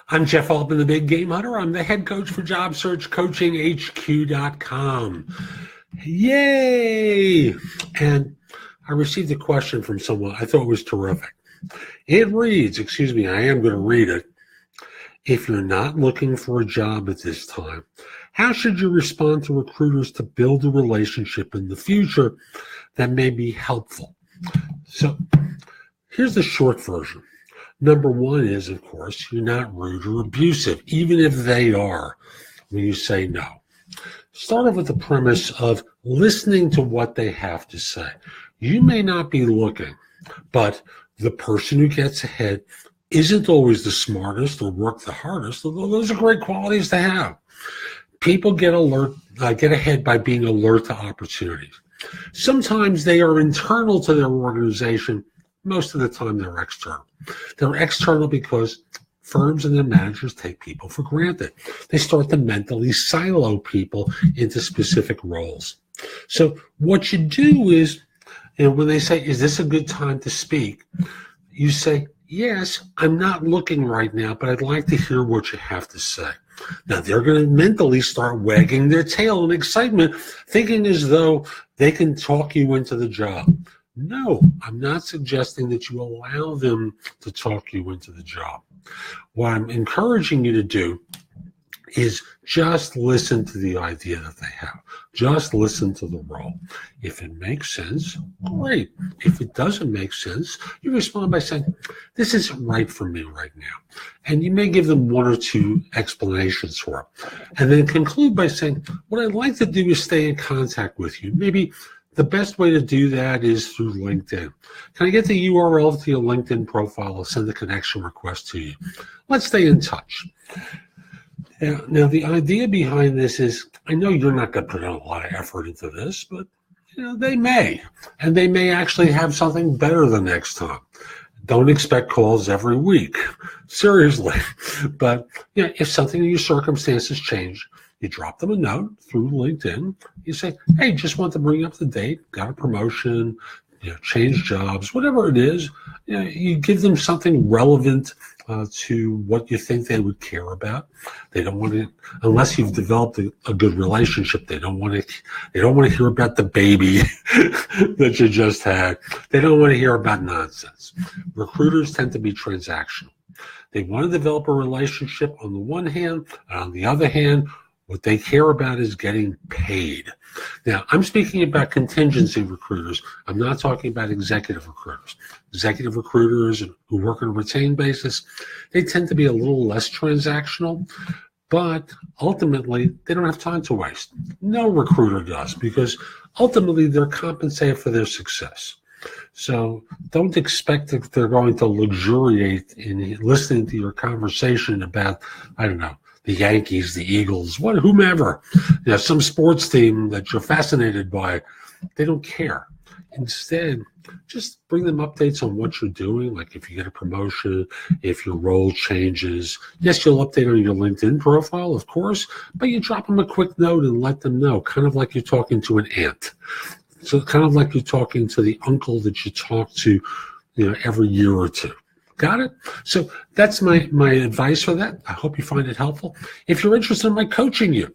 I'm Jeff Altman, the Big Game Hunter. I'm the head coach for JobSearchCoachingHQ.com. Yay! And I received a question from someone I thought was terrific. It reads, I am going to read it. If you're not looking for a job at this time, how should you respond to recruiters to build a relationship in the future that may be helpful? So here's the short version. Number one is, of course, you're not rude or abusive, even if they are, when you say no. Start off with the premise of listening to what they have to say. You may not be looking, but the person who gets ahead isn't always the smartest or work the hardest, although those are great qualities to have. People get ahead by being alert to opportunities. Sometimes they are internal to their organization. Most of the time, they're external. They're external because firms and their managers take people for granted. They start to mentally silo people into specific roles. So what you do is, when they say, is this a good time to speak? You say, yes, I'm not looking right now, but I'd like to hear what you have to say. Now, they're going to mentally start wagging their tail in excitement, thinking as though they can talk you into the job. No, I'm not suggesting that you allow them to talk you into the job. What I'm encouraging you to do is just listen to the idea that they have. Just listen to the role. If it makes sense, great. If it doesn't make sense, you respond by saying, this isn't right for me right now. And you may give them one or two explanations for it. And then conclude by saying, what I'd like to do is stay in contact with you. Maybe the best way to do that is through LinkedIn. Can I get the URL to your LinkedIn profile? I'll send a connection request to you. Let's stay in touch. Now, the idea behind this is, I know you're not going to put in a lot of effort into this, but they may. And they may actually have something better the next time. Don't expect calls every week. Seriously. But if something in your circumstances change, you drop them a note through LinkedIn. You say, hey, just want to bring you up to date, got a promotion, change jobs, whatever it is. You give them something relevant to what you think they would care about. They don't want to, unless you've developed a good relationship, they don't want to hear about the baby that you just had. They don't want to hear about nonsense. Recruiters tend to be transactional. They want to develop a relationship on the one hand, and on the other hand, what they care about is getting paid. Now, I'm speaking about contingency recruiters. I'm not talking about executive recruiters. Executive recruiters who work on a retained basis, they tend to be a little less transactional, but ultimately, they don't have time to waste. No recruiter does, because ultimately, they're compensated for their success. So don't expect that they're going to luxuriate in listening to your conversation about, I don't know, the Yankees, the Eagles, whomever, some sports team that you're fascinated by. They don't care. Instead, just bring them updates on what you're doing, like if you get a promotion, if your role changes. Yes, you'll update on your LinkedIn profile, of course, but you drop them a quick note and let them know, kind of like you're talking to an aunt. So kind of like you're talking to the uncle that you talk to, every year or two. Got it? So that's my advice for that. I hope you find it helpful. If you're interested in my coaching you,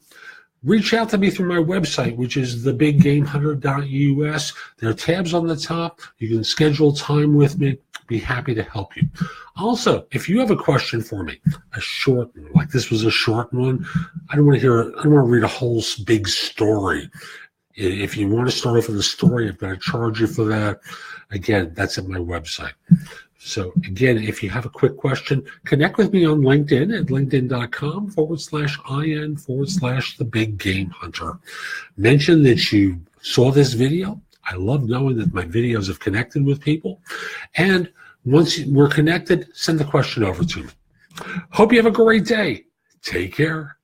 reach out to me through my website, which is thebiggamehunter.us. There are tabs on the top. You can schedule time with me. Be happy to help you. Also, if you have a question for me, a short one, like this was a short one, I don't want to read a whole big story. If you want to start off with a story, I've got to charge you for that. Again, that's at my website. So again, if you have a quick question, connect with me on LinkedIn at linkedin.com/IN/the-big-game-hunter. Mention that you saw this video. I love knowing that my videos have connected with people. And once we're connected, send the question over to me. Hope you have a great day. Take care.